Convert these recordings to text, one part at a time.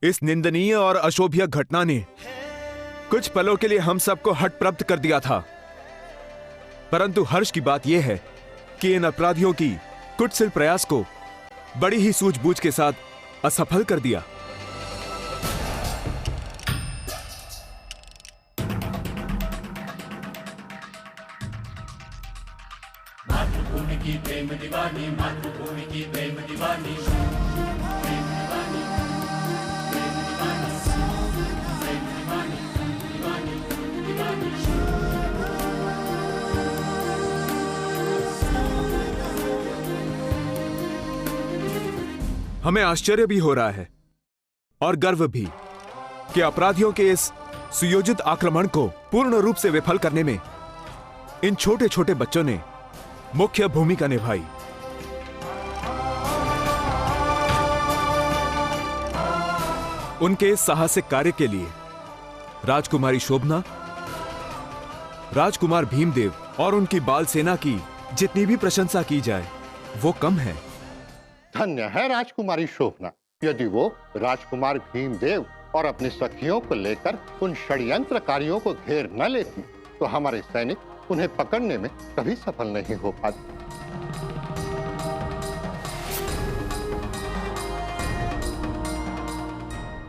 इस निंदनीय और अशोभनीय घटना ने कुछ पलों के लिए हम सबको हतप्रभ कर दिया था, परंतु हर्ष की बात यह है कि इन अपराधियों की कुटिल प्रयास को बड़ी ही सूझबूझ के साथ असफल कर दिया। मातृभूमि की प्रेम दीवानी, मातृभूमि की प्रेम दीवानी, प्रेम दीवानी, प्रेम दीवानी, प्रेम दीवानी, दीवानी, दीवानी। हमें आश्चर्य भी हो रहा है और गर्व भी कि अपराधियों के इस सुयोजित आक्रमण को पूर्ण रूप से विफल करने में इन छोटे छोटे बच्चों ने मुख्य भूमिका निभाई। उनके इस साहसिक कार्य के लिए राजकुमारी शोभना, राजकुमार भीमदेव और उनकी बाल सेना की जितनी भी प्रशंसा की जाए वो कम है। धन्य है राजकुमारी शोभना। यदि वो राजकुमार भीमदेव और अपनी सखियों को लेकर उन षड्यंत्रकारियों को घेर न लेती तो हमारे सैनिक उन्हें पकड़ने में कभी सफल नहीं हो पाते।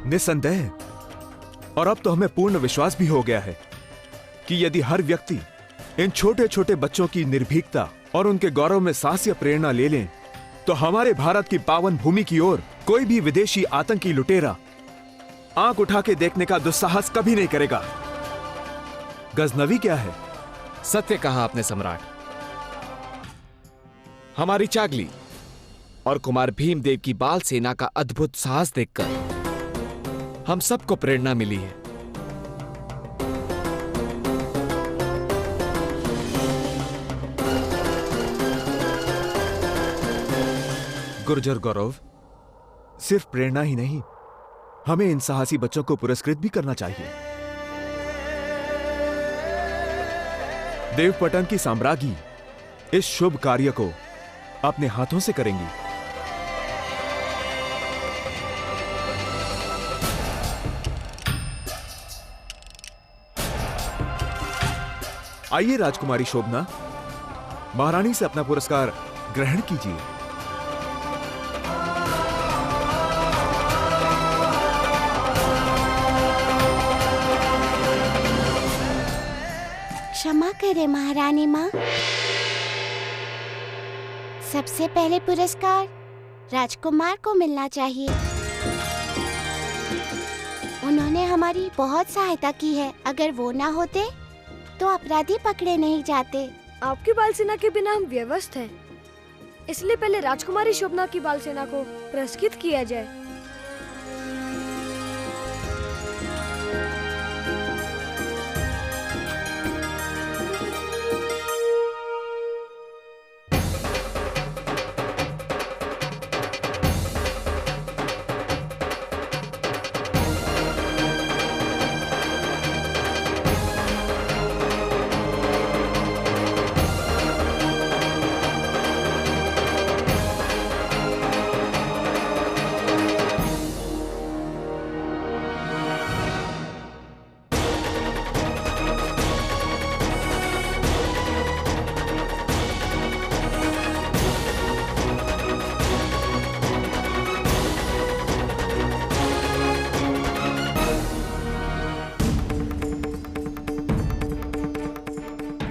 निसंदेह, और अब तो हमें पूर्ण विश्वास भी हो गया है कि यदि हर व्यक्ति इन छोटे छोटे बच्चों की निर्भीकता और उनके गौरव में साहस या प्रेरणा ले लें तो हमारे भारत की पावन भूमि की ओर कोई भी विदेशी आतंकी लुटेरा आंख उठा के देखने का दुस्साहस कभी नहीं करेगा। गजनवी क्या है? सत्य कहा आपने सम्राट। हमारी चागली और कुमार भीमदेव की बाल सेना का अद्भुत साहस देखकर हम सबको प्रेरणा मिली है। गुर्जर गौरव, सिर्फ प्रेरणा ही नहीं, हमें इन साहसी बच्चों को पुरस्कृत भी करना चाहिए। देवपटन की साम्राज्ञी इस शुभ कार्य को अपने हाथों से करेंगी। आइए राजकुमारी शोभना, महारानी से अपना पुरस्कार ग्रहण कीजिए। क्षमा करें महारानी माँ, सबसे पहले पुरस्कार राजकुमार को मिलना चाहिए। उन्होंने हमारी बहुत सहायता की है। अगर वो ना होते तो अपराधी पकड़े नहीं जाते। आपकी बाल सेना के बिना हम व्यवस्थ हैं, इसलिए पहले राजकुमारी शोभना की बाल सेना को पुरस्कृत किया जाए।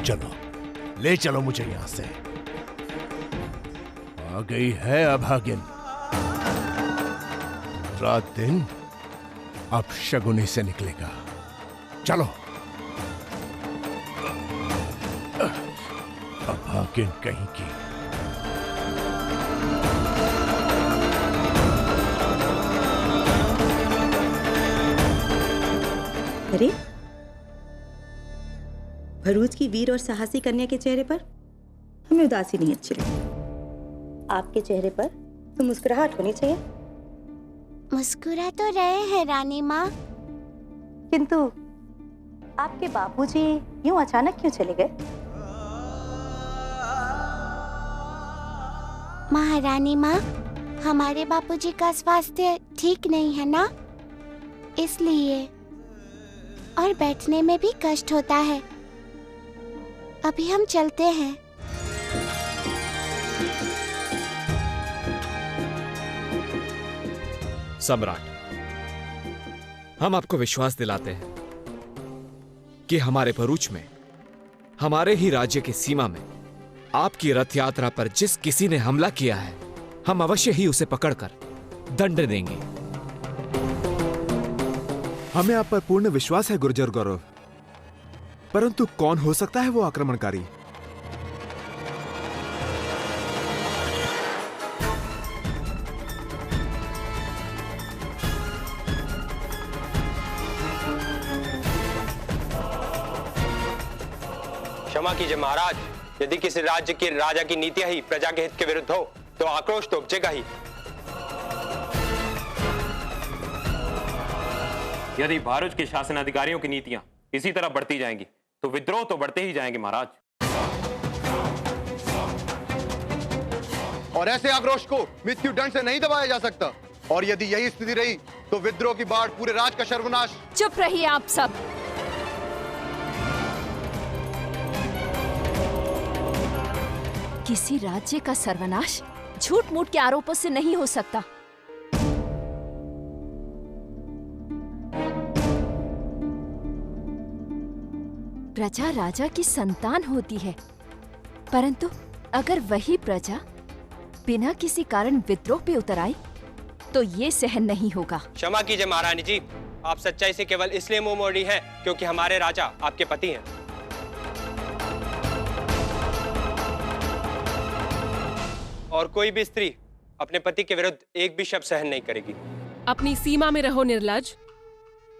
चलो, ले चलो मुझे यहां से। आ गई है अभागिन। रात दिन अब शगुनी से निकलेगा। चलो। अभागिन कहीं की। अरे, भरूच की वीर और साहसी कन्या के चेहरे पर हमें उदासी नहीं अच्छी लगी। आपके चेहरे पर तो मुस्कुराहट होनी चाहिए। मुस्कुरा तो रहे हैं रानी माँ, किंतु आपके बाबूजी यूं अचानक क्यों चले गए? महारानी माँ, हमारे बापूजी का स्वास्थ्य ठीक नहीं है ना, इसलिए, और बैठने में भी कष्ट होता है। अभी हम चलते हैं। सम्राट, हम आपको विश्वास दिलाते हैं कि हमारे भरूच में, हमारे ही राज्य की सीमा में आपकी रथ यात्रा पर जिस किसी ने हमला किया है, हम अवश्य ही उसे पकड़कर दंड देंगे। हमें आप पर पूर्ण विश्वास है गुर्जर गौरव, परंतु कौन हो सकता है वो आक्रमणकारी? क्षमा कीजिए महाराज, यदि किसी राज्य के राजा की नीतियां ही प्रजा के हित के विरुद्ध हो तो आक्रोश तो उपजेगा ही। यदि भारत के शासन अधिकारियों की नीतियां इसी तरह बढ़ती जाएंगी तो विद्रोह तो बढ़ते ही जाएंगे महाराज। और ऐसे आक्रोश को मृत्यु दंड से नहीं दबाया जा सकता, और यदि यही स्थिति रही तो विद्रोह की बाढ़ पूरे राज्य का सर्वनाश। चुप रहिए आप सब। किसी राज्य का सर्वनाश झूठ मूठ के आरोपों से नहीं हो सकता। प्रजा राजा की संतान होती है, परंतु अगर वही प्रजा बिना किसी कारण विद्रोह पे उतर आई तो ये सहन नहीं होगा। क्षमा कीजिए महारानी जी, आप सच्चाई से केवल इसलिए मुंह मोड़ी हैं क्योंकि हमारे राजा आपके पति हैं। और कोई भी स्त्री अपने पति के विरुद्ध एक भी शब्द सहन नहीं करेगी। अपनी सीमा में रहो निर्लज।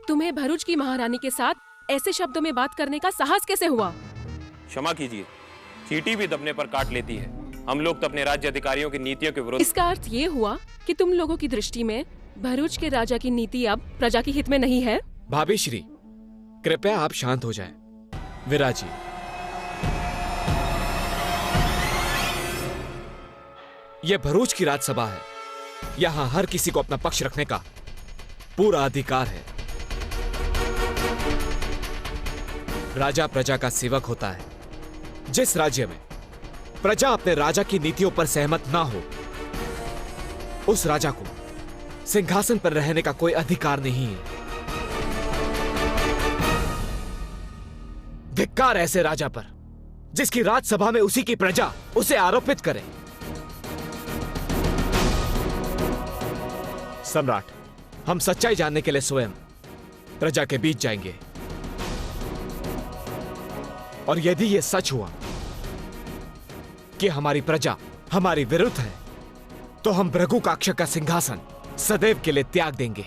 तुम्हें भरूच की महारानी के साथ ऐसे शब्दों में बात करने का साहस कैसे हुआ? क्षमा कीजिए, चींटी भी दबने पर काट लेती है। हम लोग तो अपने राज्य अधिकारियों की नीतियों के विरुद्ध। इसका अर्थ ये हुआ कि तुम लोगों की दृष्टि में भरूच के राजा की नीति अब प्रजा के हित में नहीं है। भाभी श्री, कृपया आप शांत हो जाएं। विराजी, यह भरूच की राजसभा है। यहां हर किसी को अपना पक्ष रखने का पूरा अधिकार है। राजा प्रजा का सेवक होता है। जिस राज्य में प्रजा अपने राजा की नीतियों पर सहमत ना हो, उस राजा को सिंहासन पर रहने का कोई अधिकार नहीं है। धिक्कार ऐसे राजा पर जिसकी राजसभा में उसी की प्रजा उसे आरोपित करे। सम्राट, हम सच्चाई जानने के लिए स्वयं प्रजा के बीच जाएंगे, और यदि यह सच हुआ कि हमारी प्रजा हमारी विरुद्ध है, तो हम भृगुकाक्ष का सिंहासन सदैव के लिए त्याग देंगे।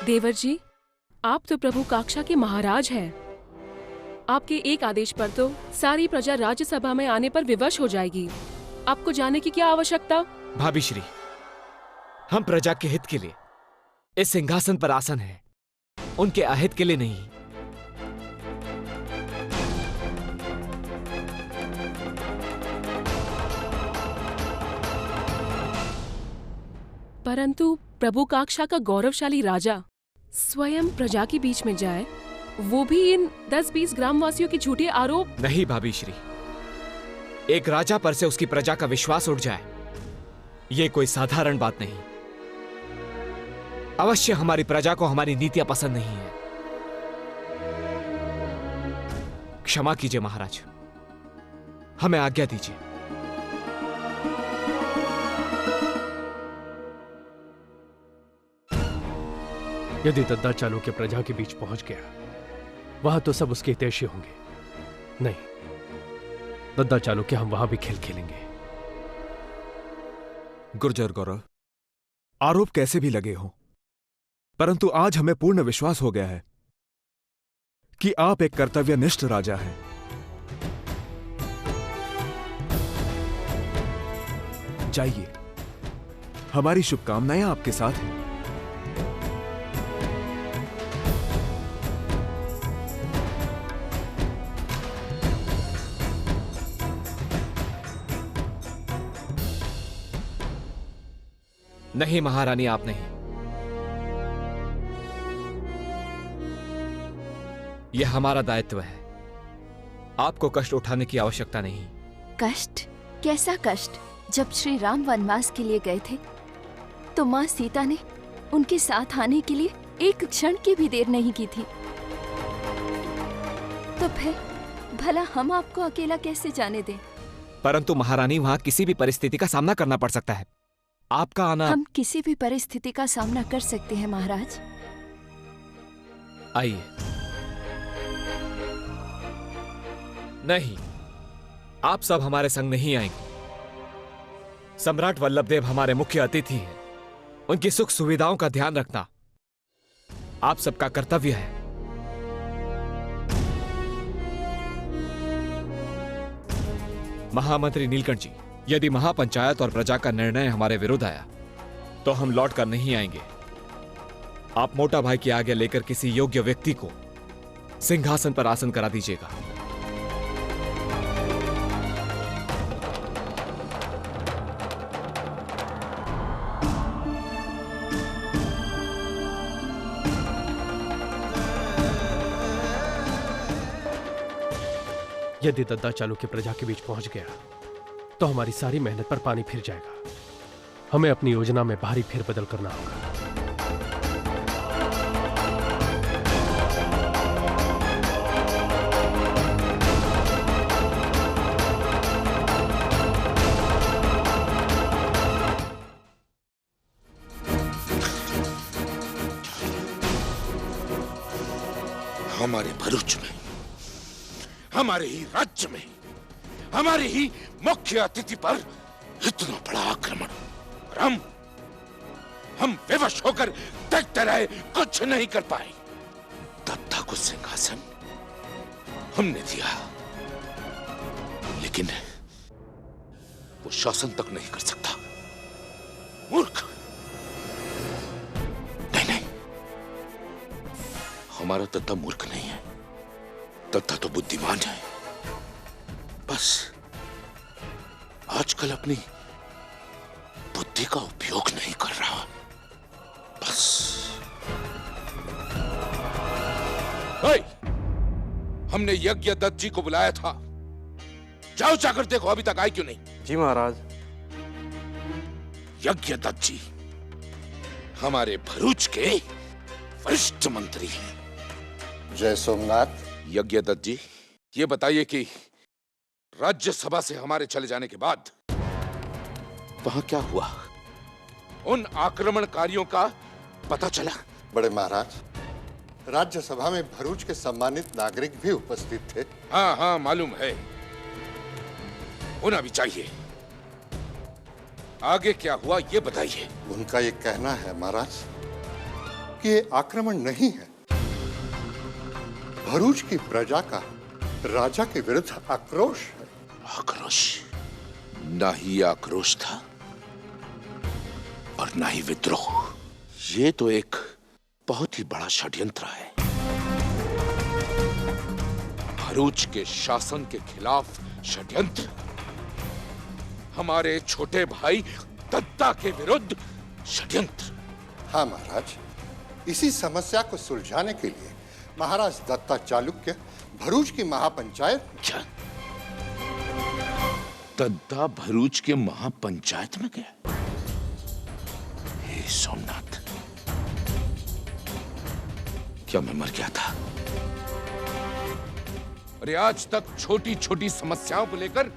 देवर जी, आप तो प्रभु काक्षा के महाराज हैं। आपके एक आदेश पर तो सारी प्रजा राज्यसभा में आने पर विवश हो जाएगी। आपको जाने की क्या आवश्यकता? भाभी श्री, हम प्रजा के हित के लिए इस सिंहासन पर आसन है, उनके अहित के लिए नहीं। परंतु प्रभु काक्षा का गौरवशाली राजा स्वयं प्रजा के बीच में जाए, वो भी इन 10-20 ग्रामवासियों की झूठे आरोप। नहीं भाभी श्री, एक राजा पर से उसकी प्रजा का विश्वास उठ जाए, ये कोई साधारण बात नहीं। अवश्य हमारी प्रजा को हमारी नीतियां पसंद नहीं है। क्षमा कीजिए महाराज, हमें आज्ञा दीजिए। यदि दद्दा चालुक्य प्रजा के बीच पहुंच गया, वहां तो सब उसके हितैषी होंगे। नहीं, दद्दा चालुक्य, हम वहां भी खेल खेलेंगे। गुर्जर गौरव, आरोप कैसे भी लगे हों, परंतु आज हमें पूर्ण विश्वास हो गया है कि आप एक कर्तव्यनिष्ठ राजा हैं। जाइए, हमारी शुभकामनाएं आपके साथ हैं। नहीं महारानी, आप नहीं। यह हमारा दायित्व है। आपको कष्ट उठाने की आवश्यकता नहीं। कष्ट? कैसा कष्ट? जब श्री राम वनवास के लिए गए थे तो माँ सीता ने उनके साथ आने के लिए एक क्षण की भी देर नहीं की थी। तो फिर भला हम आपको अकेला कैसे जाने दें? परंतु महारानी, वहां किसी भी परिस्थिति का सामना करना पड़ सकता है। आपका आना। हम किसी भी परिस्थिति का सामना कर सकते हैं महाराज। आइए। नहीं, आप सब हमारे संग नहीं आएंगे। सम्राट वल्लभदेव हमारे मुख्य अतिथि हैं। उनकी सुख सुविधाओं का ध्यान रखना आप सबका कर्तव्य है। महामंत्री नीलकंठ जी, यदि महापंचायत और प्रजा का निर्णय हमारे विरुद्ध आया तो हम लौट कर नहीं आएंगे। आप मोटा भाई की आज्ञा लेकर किसी योग्य व्यक्ति को सिंहासन पर आसन करा दीजिएगा। यदि दद्दा चालुक्य प्रजा के बीच पहुंच गया तो हमारी सारी मेहनत पर पानी फिर जाएगा। हमें अपनी योजना में भारी फेरबदल करना होगा। हमारे भरूच में, हमारे ही राज्य में, हमारे ही मुख्य अतिथि पर इतना बड़ा आक्रमण, और हम विवश होकर देखते रहे, कुछ नहीं कर पाए। दत्ता को सिंहासन हमने दिया, लेकिन वो शासन तक नहीं कर सकता। मूर्ख। नहीं, हमारा दत्ता मूर्ख नहीं है। दत्ता तो बुद्धिमान है। बस आजकल अपनी बुद्धि का उपयोग नहीं कर रहा। बस। हमने यज्ञ दत्त जी को बुलाया था। जाओ जाकर देखो, अभी तक आए क्यों नहीं? जी महाराज। यज्ञ दत्त जी हमारे भरूच के वरिष्ठ मंत्री हैं। जय सोमनाथ। यज्ञ दत्त जी, ये बताइए कि राज्यसभा से हमारे चले जाने के बाद वहां क्या हुआ? उन आक्रमणकारियों का पता चला? बड़े महाराज, राज्यसभा में भरूच के सम्मानित नागरिक भी उपस्थित थे। हाँ, मालूम है। होना भी चाहिए। आगे क्या हुआ ये बताइए। उनका ये कहना है महाराज कि ये आक्रमण नहीं है, भरूच की प्रजा का राजा के विरुद्ध आक्रोश है। आक्रोश? ना ही आक्रोश था और ना ही विद्रोह। ये तो एक बहुत ही बड़ा षड्यंत्र है। भरूच के शासन के खिलाफ षड्यंत्र, हमारे छोटे भाई दत्ता के विरुद्ध षड्यंत्र। हाँ महाराज, इसी समस्या को सुलझाने के लिए महाराज दत्ता चालुक्य भरूच की महापंचायत। क्या दत्ता भरूच के महापंचायत में गया? हे सोमनाथ, क्या मैं मर गया था? अरे आज तक छोटी छोटी समस्याओं को लेकर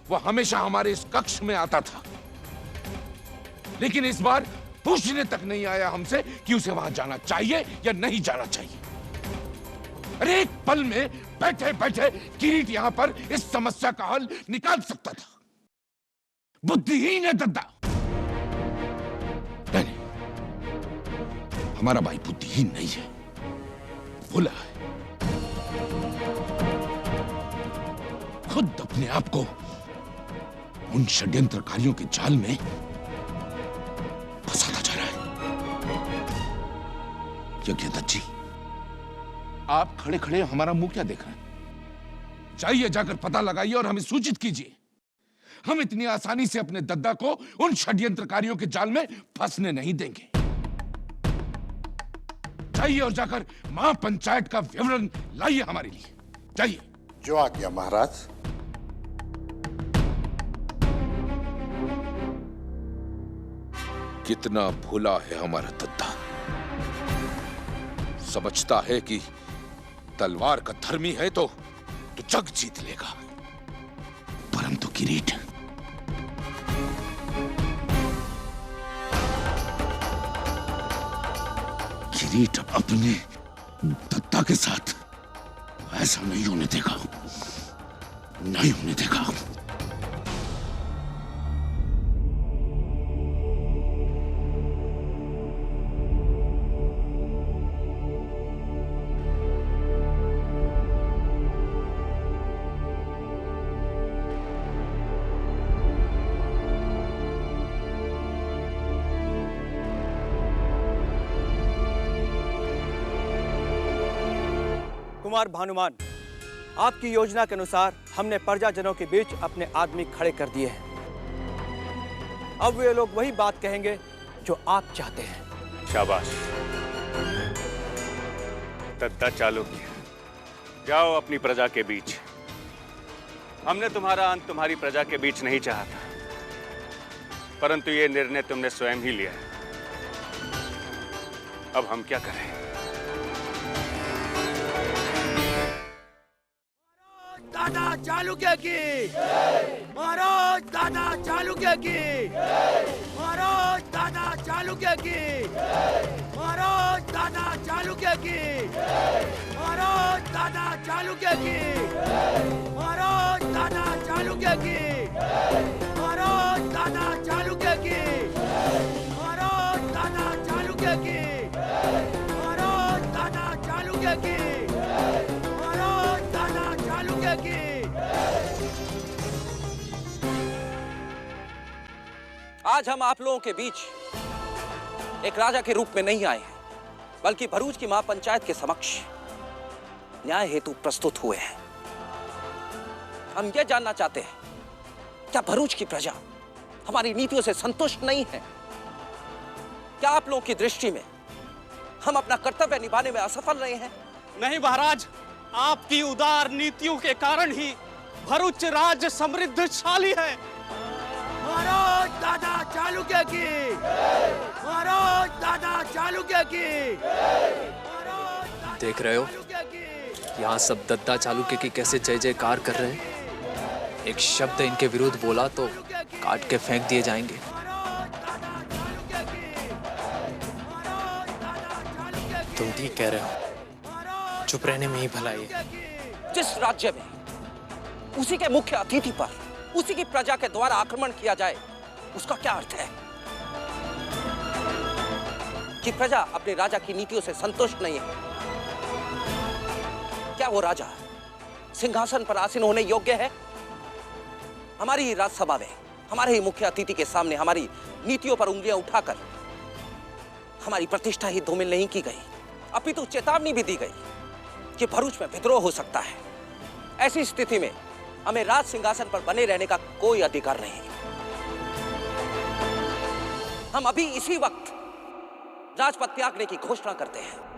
वो हमेशा हमारे इस कक्ष में आता था, लेकिन इस बार पूछने तक नहीं आया हमसे कि उसे वहां जाना चाहिए या नहीं जाना चाहिए। अरे एक पल में बैठे बैठे किरीट यहां पर इस समस्या का हल निकाल सकता था। बुद्धिहीन है दत्ता। नहीं, हमारा भाई बुद्धिहीन नहीं है, भोला है। खुद अपने आप को उन षड्यंत्रकारियों के जाल में फंसाता जा रहा है। यज्ञ दत्त जी, आप खड़े खड़े हमारा मुंह क्या देख रहे हैं? जाइए, जाकर पता लगाइए और हमें सूचित कीजिए। हम इतनी आसानी से अपने दद्दा को उन षड्यंत्रकारियों के जाल में फंसने नहीं देंगे। जाइए और जाकर महापंचायत का विवरण लाइए हमारे लिए। जाइए। जो आ गया महाराज। कितना भोला है हमारा दद्दा। समझता है कि तलवार का धर्मी है तो जग जीत लेगा, परंतु किरीट अपने दत्ता के साथ ऐसा नहीं होने देगा, नहीं होने देगा। कुमार भानुमान, आपकी योजना के अनुसार हमने प्रजाजनों के बीच अपने आदमी खड़े कर दिए हैं। अब वे लोग वही बात कहेंगे जो आप चाहते हैं। शाबाश दद्दा चालुक्य, जाओ अपनी प्रजा के बीच। हमने तुम्हारा अंत तुम्हारी प्रजा के बीच नहीं चाहा था, परंतु ये निर्णय तुमने स्वयं ही लिया है। अब हम क्या करें? दादा चालुक्य की, महाराज दादा चालुक्य की, महाराज दादा चालुक्य की, महाराज दादा चालुक्य की, महाराज दादा चालुक्य की, महाराज दादा चालुक्य की, महाराज दादा चालुक्य की, महाराज दादा चालुक्य की, महाराज दादा चालुक्य की, महाराज दादा चालुक्य की। आज हम आप लोगों के बीच एक राजा के रूप में नहीं आए हैं, बल्कि भरूच की महापंचायत के समक्ष न्याय हेतु प्रस्तुत हुए हैं। हम यह जानना चाहते हैं, क्या भरूच की प्रजा हमारी नीतियों से संतुष्ट नहीं है? क्या आप लोगों की दृष्टि में हम अपना कर्तव्य निभाने में असफल रहे हैं? नहीं महाराज, आपकी उदार नीतियों के कारण ही भरूच राज्य समृद्धशाली है। महाराज दादा चालुक्य की, महाराज दादा चालुक्य की। देख रहे हो यहाँ सब दद्दा चालुक्य की कैसे जय जयकार कर रहे हैं। एक शब्द इनके विरुद्ध बोला तो काट के फेंक दिए जाएंगे। तुम ठीक कह रहे हो, चुप रहने में ही भलाई है। जिस राज्य में उसी के मुख्य अतिथि पर उसी की प्रजा के द्वारा आक्रमण किया जाए, उसका क्या अर्थ है? कि प्रजा अपने राजा की नीतियों से संतुष्ट नहीं है। क्या वो राजा सिंहासन पर आसीन होने योग्य है? हमारी ही राज्यसभा में हमारे ही मुख्य अतिथि के सामने हमारी नीतियों पर उंगलियां उठाकर हमारी प्रतिष्ठा ही धूमिल नहीं की गई, अपितु चेतावनी भी दी गई कि भरूच में विद्रोह हो सकता है। ऐसी स्थिति में हमें राज सिंहासन पर बने रहने का कोई अधिकार नहीं। हम अभी इसी वक्त राजपद त्यागने की घोषणा करते हैं।